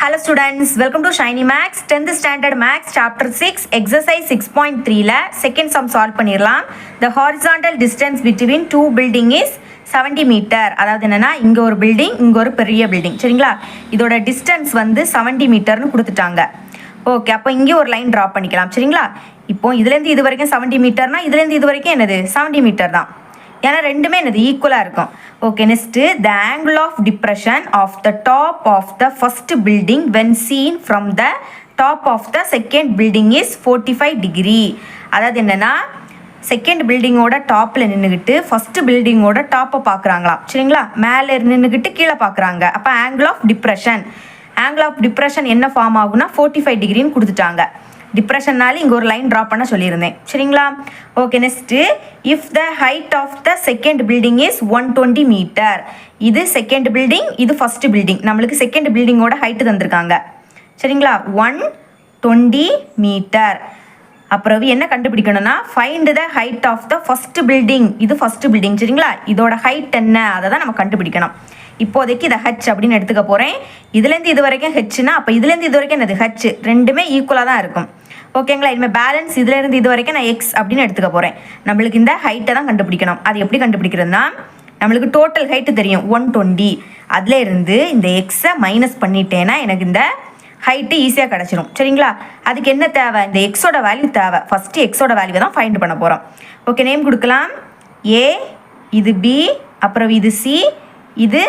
Hello students, welcome to Shiny Max 10th standard Max chapter 6 exercise 6.3 ல second sum solve பண்ணிரலாம். The horizontal distance between two building is 70 meter. அதாவது என்னன்னா இங்க ஒரு building இங்க ஒரு பெரிய பில்டிங் சரிங்களா. இதோட டிஸ்டன்ஸ் வந்து 70 மீட்டர்னு கொடுத்துட்டாங்க. ஓகே, அப்போ இங்கே ஒரு லைன் ட்ரா பண்ணிக்கலாம் சரிங்களா. இப்போ இதுலேருந்து இது வரைக்கும் 70 மீட்டர்னா இதுலேருந்து இது வரைக்கும் என்னது 70 மீட்டர் தான். ஏன்னா ரெண்டுமே என்னது ஈக்குவலாக இருக்கும். Okay, next the angle of depression of the top of the first building when seen from the top of the second building is 45 degree. அதாவது என்னென்னா செகண்ட் பில்டிங்கோட டாப்பில் நின்றுக்கிட்டு ஃபஸ்ட்டு பில்டிங்கோட டாப்பை பார்க்குறாங்களாம் சரிங்களா. மேலே நின்றுக்கிட்டு கீழே பார்க்குறாங்க. அப்போ ஆங்கிள் ஆஃப் டிப்ரெஷன் என்ன ஃபார்ம் ஆகுனா 45 டிகிரின்னு கொடுத்துட்டாங்க. டிப்ரெஷன்னால இங்கே ஒரு லைன் ட்ரா பண்ண சொல்லியிருந்தேன் சரிங்களா. Okay, next if the height of the second building is 120 metre. இது செகண்ட் பில்டிங், இது ஃபஸ்ட்டு பில்டிங். நம்மளுக்கு செகண்ட் பில்டிங்கோட ஹைட்டு தந்திருக்காங்க சரிங்களா 120 மீட்டர். அப்புறம் என்ன கண்டுபிடிக்கணும்னா find the height of the first building. இது ஃபஸ்ட்டு பில்டிங் சரிங்களா. இதோட ஹைட் என்ன அதை தான் நம்ம கண்டுபிடிக்கணும். இப்போதைக்கு இதை ஹச் அப்படின்னு எடுத்துக்க போகிறேன். இதுலேருந்து இது வரைக்கும் ஹெச்னா அப்போ இதுலேருந்து இது வரைக்கும் என்னது ஹச், ரெண்டுமே ஈக்குவலாக தான் இருக்கும் ஓகேங்களா. இனிமேல் பேலன்ஸ் இதுலேருந்து இது வரைக்கும் நான் எக்ஸ் அப்படின்னு எடுத்துக்க போகிறேன். நம்மளுக்கு இந்த ஹைட்டை தான் கண்டுபிடிக்கணும். அது எப்படி கண்டுபிடிக்கிறதுனா நம்மளுக்கு டோட்டல் ஹைட்டு தெரியும் 120. அதுலேருந்து இந்த எக்ஸை மைனஸ் பண்ணிட்டேன்னா எனக்கு இந்த ஹைட்டு ஈஸியாக கிடச்சிரும் சரிங்களா. அதுக்கு என்ன தேவை, இந்த எக்ஸோட வேல்யூ தேவை. ஃபஸ்ட்டு எக்ஸோட வேல்யூவை தான் ஃபைண்ட் பண்ண போகிறோம். ஓகே, நேம் கொடுக்கலாம். ஏ, இது பி, அப்புறம் இது சி, இது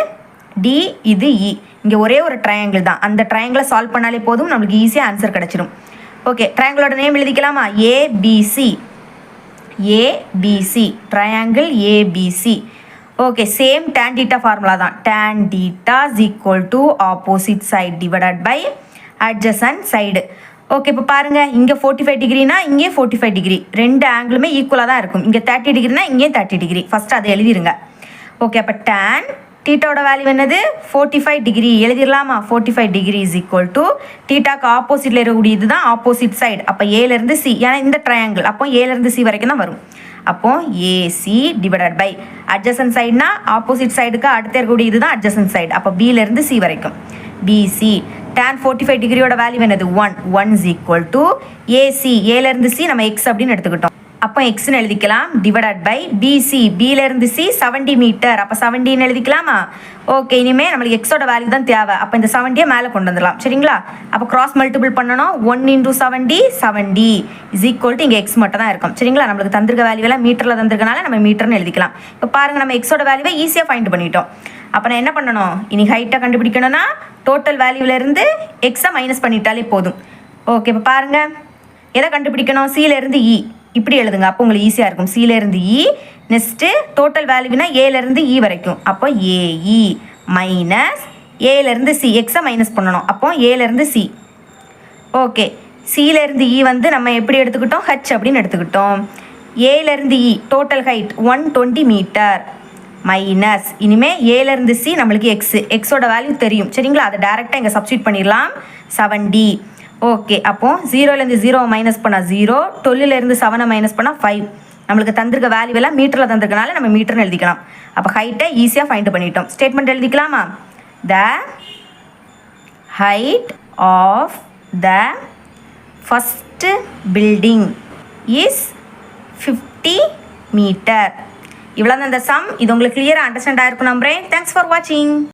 டி, இது இ. இங்கே ஒரே ஒரு ட்ரையாங்கிள் தான். அந்த ட்ரையாங்கிளை சால்வ் பண்ணாலே போதும், நம்மளுக்கு ஈஸியாக ஆன்சர் கிடச்சிடும். ஓகே, ட்ரையாங்கிளோட நேம் எழுதிக்கலாமா. A B C, triangle A B C. Okay, same tan theta formula தான். tan theta is equal to opposite side divided by adjacent side. Okay, இப்போ பாருங்கள் இங்கே 45 டிகிரினா இங்கே 45 டிகிரி. ரெண்டு ஆங்கிளுமே ஈக்குவலாக தான் இருக்கும். இங்கே 30 டிகிரினா இங்கே 30 டிகிரி. ஃபஸ்ட்டு அதை எழுதிருங்க. ஓகே, அப்போ tan தீட்டாவோட வேல்யூ என்னது 45 டிகிரி எழுதிடலாமா. 45 டிகிரி இஸ் ஈக்குவல் டு தீட்டாக்கு ஆப்போசிட்டில் இருக்கக்கூடிய இதுதான் ஆப்போசிட் சைடு. அப்போ ஏலேருந்து சி, ஏன்னா இந்த ட்ரையாங்கிள் அப்போ ஏலேருந்து சி வரைக்கும் தான் வரும். அப்போ ஏசி டிவைடட் பை அட்ஜசன்ட் சைடுனா ஆப்போசிட் சைடுக்கு அடுத்த இருக்கக்கூடிய இதுதான் அட்ஜசன்ட் சைடு. அப்போ பிலேருந்து சி வரைக்கும் பிசி. tan 45 டிகிரியோட வேல்யூ என்னது 1 இஸ் ஈக்குவல் டு ஏசி, ஏலேருந்து சி நம்ம எக்ஸ் அப்படின்னு எடுத்துக்கிட்டோம். அப்போ எக்ஸ்ன்னு எழுதிக்கலாம் டிவைடட் பை பிசி, பிலேருந்து சி 70 மீட்டர். அப்போ 70ன்னு எழுதிக்கலாமா. ஓகே, இனிமேல் நம்மளுக்கு எக்ஸோட வேல்யூ தான் தேவை. அப்போ இந்த 70 மேலே கொண்டு வந்துடலாம் சரிங்களா. அப்போ கிராஸ் மல்டிபிள் பண்ணணும். 1 × 70 இஸ் ஈக்குவல் டு இங்கே எக்ஸ் மட்டும் தான் இருக்கும் சரிங்களா. நம்மளுக்கு தந்திருக்க வேல்யூவெல்லாம் மீட்டரில் தந்திருக்கனால நம்ம மீட்டர்னு எழுதிக்கலாம். இப்போ பாருங்கள் நம்ம எக்ஸோட வேல்யூவை ஈஸியாக ஃபைண்ட் பண்ணிட்டோம். அப்போ நான் என்ன பண்ணணும், இனி ஹைட்டை கண்டுபிடிக்கணும்னா டோட்டல் வேல்யூவிலேருந்து எக்ஸை மைனஸ் பண்ணிட்டாலே போதும். ஓகே, இப்போ பாருங்கள் எதை கண்டுபிடிக்கணும், சிலேருந்து இ இப்படி எழுதுங்க. அப்போ உங்களுக்கு ஈஸியாக இருக்கும். சிலேருந்து இ, நெக்ஸ்ட்டு டோட்டல் வேல்யூனா ஏலேருந்து இ வரைக்கும். அப்போ ஏஇ மைனஸ் ஏலேருந்து சி, எக்ஸை மைனஸ் பண்ணணும். அப்போ ஏலேருந்து சி. ஓகே, சிலேருந்து இ வந்து நம்ம எப்படி எடுத்துக்கிட்டோம் ஹச் அப்படின்னு எடுத்துக்கிட்டோம். ஏலேருந்து E total height 120 metre minus இனிமேல் ஏலேருந்து சி நம்மளுக்கு எக்ஸோட வேல்யூ தெரியும் சரிங்களா. அதை டேரெக்டாக இங்கே சப்ஸ்டியூட் பண்ணிடலாம் 70. ஓகே, அப்போது 0லேருந்து 0 மைனஸ் பண்ணால் 0, 12லேருந்து 7 மைனஸ் பண்ணால் 5. நம்மளுக்கு தந்திருக்க வேல்யூ எல்லாம் மீட்டரில் தந்திருக்கனால நம்ம மீட்டர்னு எழுதிக்கலாம். அப்போ ஹைட்டை ஈஸியாக ஃபைண்ட் பண்ணிட்டோம். ஸ்டேட்மெண்ட் எழுதிக்கலாமா. The height of the first building is 50 metre. இவ்வளோ தான் இந்த சம். இது உங்களுக்கு கிளியராக அண்டர்ஸ்டாண்ட் ஆகிருக்கும் நம்புறேன். தேங்க்ஸ் ஃபார் வாட்சிங்.